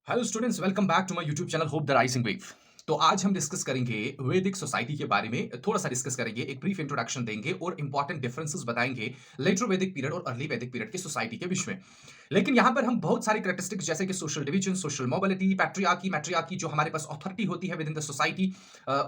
Hello students, welcome back to my YouTube channel hope the rising wave. तो आज हम discuss करेंगे वैदिक सोसाइटी के बारे में, थोड़ा सा डिस्कस करेंगे, एक ब्रीफ इंट्रोडक्शन देंगे और इंपॉर्टेंट डिफरेंसेस बताएंगे लेटर वैदिक पीरियड और अर्ली वैदिक पीरियड की सोसाइटी के बीच में। लेकिन यहाँ पर हम बहुत सारे कैरेक्टरिस्टिक्स जैसे कि social division, social mobility, patriarchy, matriarchy, जो हमारे पास अथॉरिटी होती है विद इन द सोसाइटी,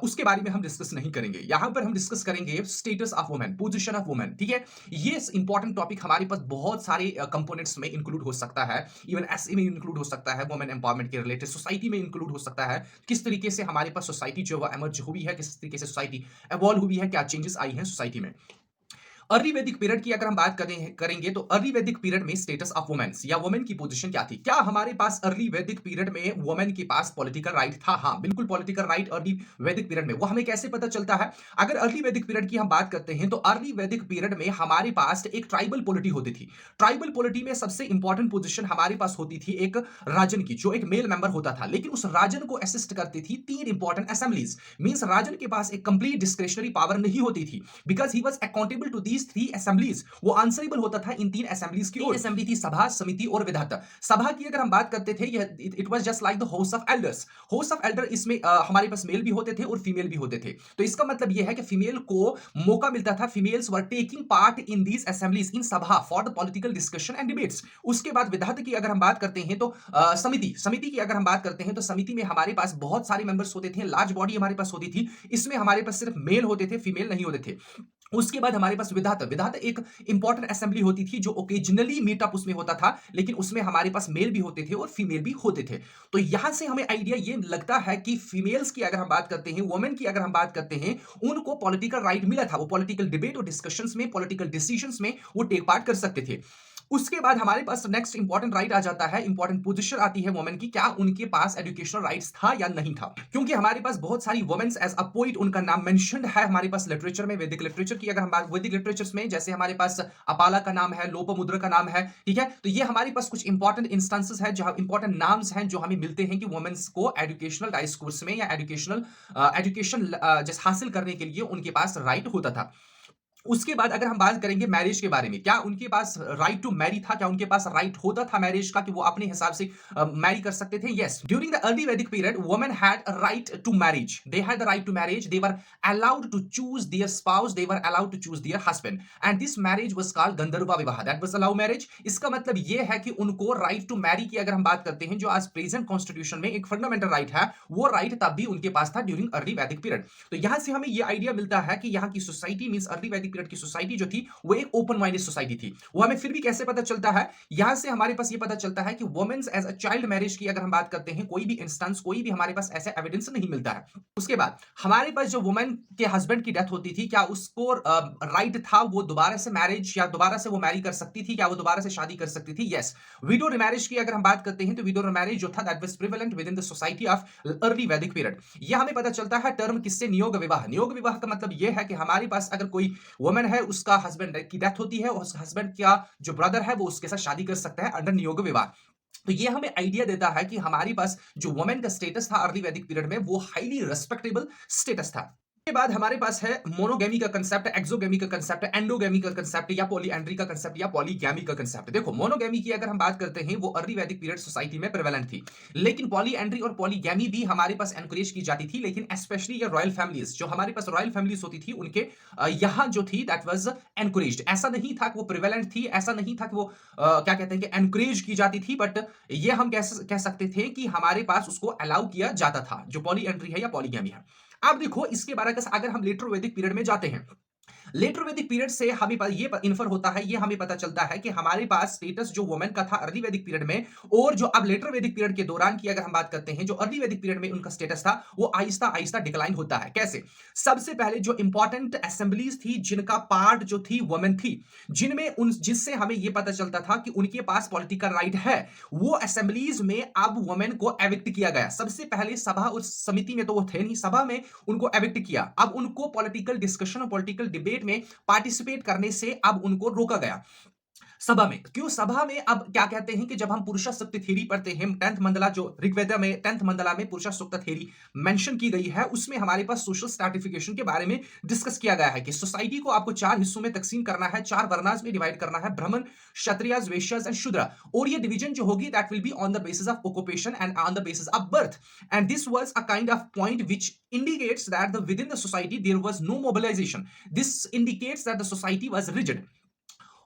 उसके बारे में हम डिस्कस नहीं करेंगे। यहाँ पर हम डिस्कस करेंगे status of women, position of women. ठीक है, ये इंपॉर्टेंट टॉपिक हमारे पास बहुत सारे कंपोनेंट्स में इंक्लूड हो सकता है, इवन एसए में इंक्लूड हो सकता है, वुमेन एम्पावरमेंट के रिलेटेड सोसाइटी में इंक्लूड हो सकता है। किस तरीके से हमारे पास सोसाइटी जो है एमर्ज हुई है, किस तरीके से सोसाइटी एवॉल्व हुई है, क्या चेंजेस आई हैं सोसाइटी में। अर्ली वैदिक पीरियड की अगर हम बात करेंगे तो अर्ली वैदिक पीरियड में स्टेटस ऑफ वुमेन्स या वुमेन की पोजीशन क्या थी? क्या हमारे पास अर्ली वैदिक पीरियड में वुमेन के पास पॉलिटिकल राइट था? हाँ, बिल्कुल political right early Vedic period में। वो हमें कैसे पता चलता है? अगर अर्ली वैदिक पीरियड की हम बात करते हैं तो अर्ली वैदिक पीरियड में हमारे पास एक ट्राइबल पॉलिटी होती थी। ट्राइबल पॉलिटी में सबसे इंपॉर्टेंट पोजीशन हमारे पास होती थी एक राजन की, जो एक मेल मेंबर होता था, लेकिन उस राजन को असिस्ट करती थी तीन इंपॉर्टेंट असेंबलीज। मींस राजन के पास एक कंप्लीट डिस्क्रिशनरी पावर नहीं होती थी, because he was accountable to these three assemblies. वो आंसरेबल होता था इन तीन असेंबलीज की। और असेंबली थी सभा, समिति और विधाता। सभा की अगर हम बात करते थे, it was just like the house of elders. House of Elder, इसमें हमारे पास मेल भी होते थे और फीमेल भी होते थे। तो इसका मतलब यह है कि फीमेल को मौका मिलता था, females were taking part in these assemblies in sabha for the political discussion and debates. उसके बाद विधाता की अगर हम बात करते हैं तो समिति समिति की अगर हम बात करते हैं तो समिति में हमारे पास बहुत सारे मेंबर्स होते थे, लार्ज बॉडी हमारे पास होती थी। इसमें हमारे पास सिर्फ मेल होते थे, फीमेल नहीं होते थे। उसके बाद हमारे पास विधाता विधाता एक इंपॉर्टेंट असेंबली होती थी जो ओकेजनली मीटअप उसमें होता था, लेकिन उसमें हमारे पास मेल भी होते थे और फीमेल भी होते थे। तो यहां से हमें आइडिया ये लगता है कि फीमेल्स की अगर हम बात करते हैं, वुमेन की अगर हम बात करते हैं, उनको पॉलिटिकल राइट मिला था। वो पॉलिटिकल डिबेट और डिस्कशंस में, पॉलिटिकल डिसीजंस में वो टेक पार्ट कर सकते थे। उसके बाद हमारे पास नेक्स्ट इंपॉर्टेंट राइट आ जाता है, इंपॉर्टेंट पोजीशन आती है वुमेन की। क्या उनके पास एजुकेशनल राइट्स था या नहीं था? क्योंकि हमारे पास बहुत सारी वुमेन्स एज अ पोइट, उनका नाम मेंशन्ड है हमारे पास लिटरेचर में। वैदिक लिटरेचर की अगर हम बात, वैदिक लिटरेचर्स में जैसे हमारे पास अपाला का नाम है, लोपमुद्रा का नाम है। ठीक है, तो ये हमारे पास कुछ इंपॉर्टेंट इंस्टेंसेस है, जहां इंपॉर्टेंट नाम्स हैं जो हमें मिलते हैं कि वुमेन्स को एजुकेशनल डिस्कोर्स में या एजुकेशन जैसे हासिल करने के लिए उनके पास राइट होता था। उसके बाद अगर हम बात करेंगे मैरिज के बारे में, क्या उनके पास राइट टू मैरी था? क्या उनके पास राइट होता था मैरिज का कि वो अपने हिसाब से मैरी कर सकते थे? Yes, during the early Vedic period women had right to marriage. They had the right to marriage, they were allowed to choose their spouse, they were allowed to choose their husband, and this marriage was called Gandharva vivah. That was a love marriage. इसका मतलब ये है कि उनको right to marry की अगर हम बात करते हैं, जो आज प्रेजेंट कॉन्स्टिट्यूशन में एक फंडामेंटल राइट है, वो राइट तब भी उनके पास था ड्यूरिंग अर्ली वैदिक पीरियड। तो यहां से हमें ये आइडिया मिलता है कि यहाँ की society means early Vedic period की सोसाइटी जो थी वो एक ओपन माइंडेड सोसाइटी थी। वो हमें फिर भी कैसे पता चलता है? यहां से हमारे पास ये पता चलता है कि women's as a child marriage की अगर हम बात करते हैं, कोई भी इंस्टेंस, कोई भी हमारे पास ऐसा एविडेंस नहीं मिलता है। उसके बाद हमारे पास जो वुमेन के हस्बैंड की डेथ होती थी, क्या उसको राइट था वो दोबारा से मैरिज या दोबारा से वो मैरी कर सकती थी? क्या वो दोबारा से शादी कर सकती थी? यस। विडो मैरिज की अगर हम बात करते हैं तो विडो मैरिज जो था that was prevalent with in the society of early Vedic period. यह हमें पता चलता है टर्म किससे? नियोग विवाह। नियोग विवाह का मतलब यह है कि हमारे पास अगर कोई वुमेन है, उसका हस्बैंड की डेथ होती है, उस हस्बैंड का जो ब्रदर है वो उसके साथ शादी कर सकता है अंडर नियोग विवाह। तो ये हमें आइडिया देता है कि हमारे पास जो वुमेन का स्टेटस था अर्ली वैदिक पीरियड में, वो हाईली रेस्पेक्टेबल स्टेटस था। के बाद हमारे पास है मोनोगेमी का कंसेप्ट, एक्सोगेमी का कंसेप्ट, एंडोगेमी का कंसेप्ट, या पॉलीएंड्री का कंसेप्ट, या पॉलीगैमी का कंसेप्ट। देखो, मोनोगेमी की अगर हम बात करते हैं, वो अर्ली वैदिक पीरियड सोसाइटी में प्रेवेलेंट थी, लेकिन पॉलीएंड्री और पॉलीगैमी भी हमारे पास एनकरेज की जाती थी, लेकिन स्पेशली ये रॉयल फैमिलीज, जो हमारे पास रॉयल फैमिलीज होती थी, उनके यहाँ जो थी दैट वाज एनकरेज्ड। ऐसा नहीं था कि वो प्रिवेलेंट थी, ऐसा नहीं था कि वो क्या कहते हैं कि एनकरेज की जाती थी, बट ये हम कह सकते थे कि हमारे पास उसको अलाउ किया जाता था, जो पॉलीएंड्री है या पॉलीगैमी है। अब देखो, इसके बारे में अगर हम लेटर वैदिक पीरियड में जाते हैं, लेटर वैदिक पीरियड से हमें ये इन्फर होता है, ये हमें पता चलता है कि हमारे पास स्टेटस जो वुमेन का था अर्ली वैदिक पीरियड में, और जो अब लेटर वैदिक पीरियड के दौरान की अगर हम बात करते हैं, जो अर्ली वैदिक पीरियड में उनका स्टेटस था, वो आहिस्ता आहिस्ता डिक्लाइन होता है। कैसे? सबसे पहले जो इंपॉर्टेंट असेंबलीज थी, जिनका पार्ट जो थी वुमेन थी, जिनमें उन जिससे हमें यह पता चलता था कि उनके पास पॉलिटिकल राइट है, वो असेंबलीज में अब वुमेन को एविक्ट किया गया। सबसे पहले सभा, उस समिति में तो वो थे नहीं, सभा में उनको एविक्ट किया। अब उनको पॉलिटिकल डिस्कशन और पॉलिटिकल डिबेट में पार्टिसिपेट करने से अब उनको रोका गया। सभा में क्यों सभा में अब क्या कहते हैं कि जब हम पुरुष सूक्त थ्योरी पढ़ते हैं 10th मंडला जो ऋग्वेद में 10th मंडला में पुरुष सूक्त थ्योरी मेंशन की गई है उसमें हमारे पास सोशल स्ट्रैटिफिकेशन के बारे में डिस्कस किया गया है कि सोसाइटी को आपको चार हिस्सों में तकसीम करना है, चार वर्णास में डिवाइड करना है, ब्राह्मण, क्षत्रियज, वैश्यज एंड शूद्र। और ये डिवीजन जो होगी that will be on the basis of occupation and on the basis of birth and this was a kind of point which indicates that within the society there was no mobilization. This indicates that the society was rigid.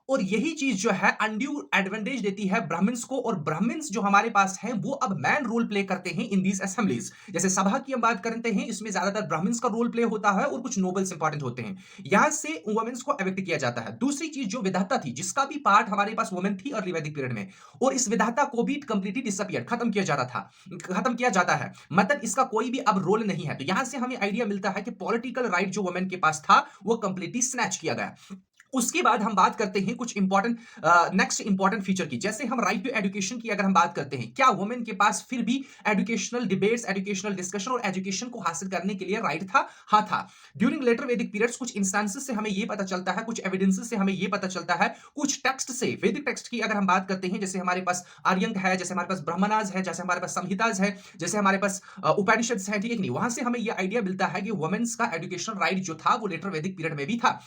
और यही चीज जो है undue advantage देती है Brahmins को, और Brahmins जो हमारे पास हैं वो अब मैन रोल प्ले करते हैं इन दीज असेंबलीज। जैसे सभा की हम बात करते हैं, इसमें ज्यादातर ब्राह्मण्स का रोल प्ले होता है और कुछ नोबल्स इंपॉर्टेंट होते हैं, यहां से वुमेन्स को एविक्ट किया जाता है। दूसरी चीज जो विधाता थी, जिसका भी पार्ट हमारे पास वुमेन थी अर्ली वैदिक पीरियड में, और इस विधाता को भी कंप्लीटली डिसअपियर खत्म किया जाता है, मतलब इसका कोई भी अब रोल नहीं है। तो यहां से हमें आइडिया मिलता है कि पॉलिटिकल राइट जो वुमेन के पास था वो कंप्लीटली स्नैच किया गया। उसके बाद हम बात करते हैं कुछ इंपॉर्टेंट नेक्स्ट इंपॉर्टेंट फीचर की। जैसे हम राइट टू एजुकेशन की अगर हम बात करते हैं, क्या वुमेन के पास फिर भी एजुकेशनल डिबेट्स, एजुकेशनल डिस्कशन और एजुकेशन को हासिल करने के लिए राइट था? हाँ था। ड्यूरिंग लेटर वैदिक पीरियड्स कुछ इंस्टेंसेस से हमें यह पता चलता है, कुछ एविडेंसेस से हमें यह पता चलता है, कुछ टेक्स्ट से, वैदिक टेक्स्ट की अगर हम बात करते हैं, जैसे हमारे पास आर्यंक है, जैसे हमारे पास ब्राह्मणाज है, जैसे हमारे पास संहिताज है, जैसे हमारे पास उपनिषद है, ठीक है नहीं, वहां से हमें यह आइडिया मिलता है कि वुमेन्स का एजुकेशन राइट जो था वो लेटर वैदिक पीरियड में भी था।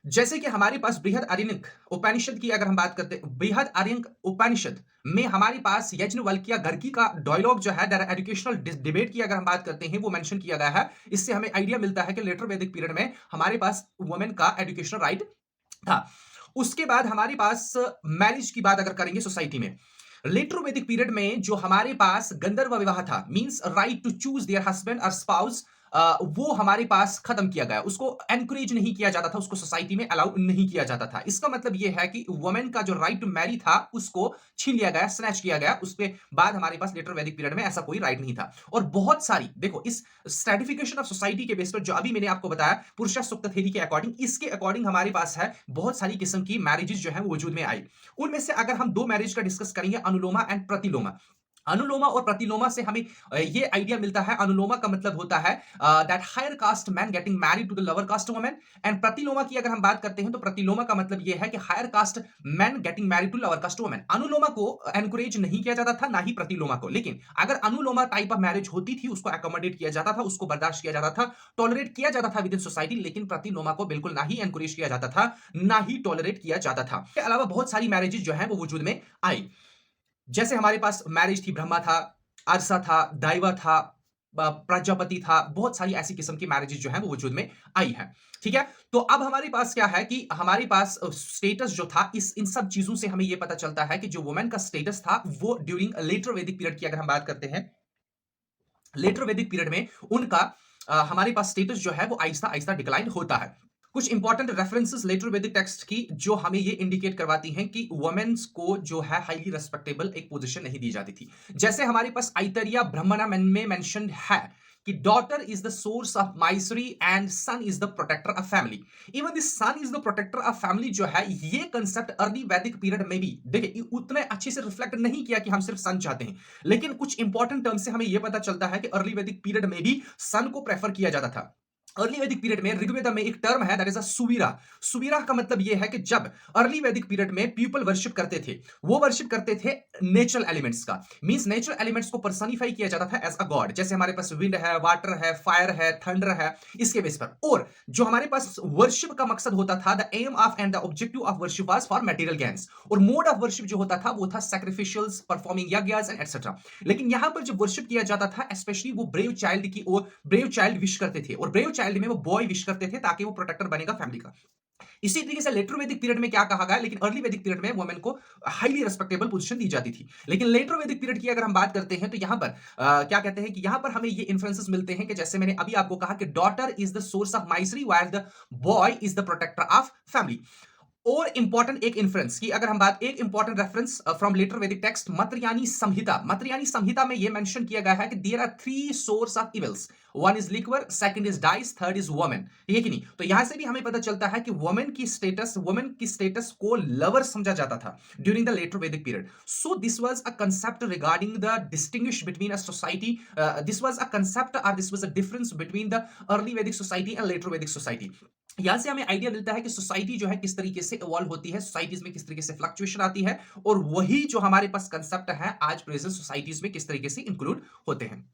जैसे कि हमारे पास बृहद आर्यक उपनिषद की अगर हम बात करते हैं, बृहद आर्यक उपनिषद में हमारे पास यज्ञवल्क्य गर्गी का डायलॉग जो है एजुकेशनल डिबेट की अगर हम बात करते हैं वो मेंशन किया गया है। इससे हमें आइडिया मिलता है कि लेटर वैदिक पीरियड में हमारे पास वुमेन का एजुकेशनल राइट था। उसके बाद हमारे पास मैरिज की बात अगर करेंगे सोसाइटी में, लेटर वैदिक पीरियड में जो हमारे पास गंधर्व विवाह था, means right to choose their husband और स्पाउस, वो हमारे पास खत्म किया गया। उसको एनकरेज नहीं किया जाता था, उसको सोसाइटी में अलाउ नहीं किया जाता था। इसका मतलब यह है कि वुमेन का जो राइट टू मैरी था उसको छीन लिया गया, स्नैच किया गया। उसके बाद हमारे पास लेटर वैदिक पीरियड में ऐसा कोई राइट नहीं था। और बहुत सारी देखो इस स्ट्रैटिफिकेशन ऑफ सोसाइटी के बेस पर जो अभी मैंने आपको बताया पुरुष सूक्त थ्योरी के अकॉर्डिंग, इसके अकॉर्डिंग हमारे पास है बहुत सारी किस्म की मैरिजेस जो है वो वजूद में आई। उनमें से अगर हम दो मैरिज का डिस्कस करेंगे, अनुलोमा एंड प्रतिलोमा। अनुलोमा और प्रतिलोमा से हमें ये आइडिया मिलता है, अनुलोमा का मतलब होता है that higher caste man getting married to the lower caste women, and प्रतिलोमा की अगर हम बात करते हैं तो प्रतिलोमा का मतलब ये है कि higher caste man getting married to lower caste women. अनुलोमा को एनकरेज नहीं किया जाता था, ना ही प्रतिलोमा को, लेकिन अगर अनुलोमा टाइप ऑफ मैरिज होती थी उसको अकोमोडेट किया जाता था, उसको बर्दाश्त किया जाता था, टॉलरेट किया जाता था विद इन सोसाइटी, लेकिन प्रतिलोमा को बिल्कुल ना ही एनकरेज किया जाता था, ना ही टॉलरेट किया जाता था। इसके अलावा बहुत सारी मैरिजेस जो है वो वजूद में आई। जैसे हमारे पास मैरिज थी, ब्रह्मा था, अरसा था, दैवा था, प्रजापति था, बहुत सारी ऐसी किस्म की मैरिजेस जो है वो वजूद में आई है। ठीक है, तो अब हमारे पास क्या है कि हमारे पास स्टेटस जो था, इस इन सब चीजों से हमें यह पता चलता है कि जो वुमेन का स्टेटस था वो ड्यूरिंग लेटर वैदिक पीरियड की अगर हम बात करते हैं, लेटर वैदिक पीरियड में उनका हमारे पास स्टेटस जो है वो आहिस्ता आहिस्ता डिक्लाइन होता है। कुछ important references letter Vedic text की जो हमें ये इंडिकेट करवाती हैं कि वुमेन्स को जो है हाईली रेस्पेक्टेबल एक पोजीशन नहीं दी जाती थी। जैसे हमारे पास आइतरिया ब्राह्मणा में मेंशन्ड है कि daughter is the source of misery and son is the protector of family. Even the son is the protector of family जो है, ये कंसेप्ट अर्ली वैदिक पीरियड में भी देखिए उतने अच्छे से रिफ्लेक्ट नहीं किया कि हम सिर्फ सन चाहते हैं, लेकिन कुछ इंपॉर्टेंट टर्म से हमें यह पता चलता है कि अर्ली वैदिक पीरियड में भी सन को प्रेफर किया जाता था। अर्ली वैदिक पीरियड में ऋग्वेद में एक टर्म है that is a Suvira. Suvira का मतलब यह है कि जब अर्ली वैदिक पीरियड में पीपल वर्शिप करते थे, वो वर्शिप करते थे नेचुरल एलिमेंट्स का, मींस नेचुरल एलिमेंट्स को पर्सनिफाई किया जाता था एज अ गॉड। जैसे हमारे पास विंड है, वाटर है, फायर है, थंडर है, इसके बेस पर। और जो हमारे पास वर्शिप का मकसद होता था, the aim of and the objective of worship was for material gains, और मोड ऑफ वर्शिप जो होता था वो था sacrificials, performing yajnas and etcetera. लेकिन यहां पर जब वर्शिप किया जाता था, स्पेशली वो ब्रेव चाइल्ड की ओर ब्रेव चाइल्ड विश करते थे, और ब्रेव चाइल्ड में वो बॉय विश करते थे ताकि वो प्रोटेक्टर बनेगा फैमिली का। इसी तरीके से लेटर वैदिक पीरियड में क्या कहा गया, लेकिन अर्ली वैदिक पीरियड में वुमेन को हाईली रेस्पेक्टेबल पोजीशन दी जाती थी। लेकिन लेटर वैदिक पीरियड की अगर हम बात करते हैं तो यहां पर क्या कहते हैं कि यहां पर हमें ये इन्फ्लुएंसेस मिलते हैं कि जैसे मैंने अभी आपको कहा कि daughter is the source of misery while the boy is the protector of family. और इंपॉर्टेंट एक इन्फ्लुएंस की अगर हम बात, एक important reference from later Vedic text Maitrayani Samhita. Maitrayani Samhita में यह मेंशन किया गया है कि there are 3 source of evils, one is liquor, second is dice, third is women. ठीक है कि नहीं? तो यहां से भी हमें पता चलता है कि वुमेन की स्टेटस को लवर समझा जाता था during the later Vedic period. So this was a concept regarding the distinguish between a society, this was a concept और this was a difference between the early Vedic society and later Vedic society. यहाँ से हमें idea मिलता है कि society जो है किस तरीके से इवॉल्व होती है, सोसाइटीज़ में किस तरीके से फ्लक्चुएशन आती है और वही जो हमारे पास कांसेप्ट है आज प्रेजेंट सोसाइटीज़ में किस तरीके से इंक्लूड होते हैं।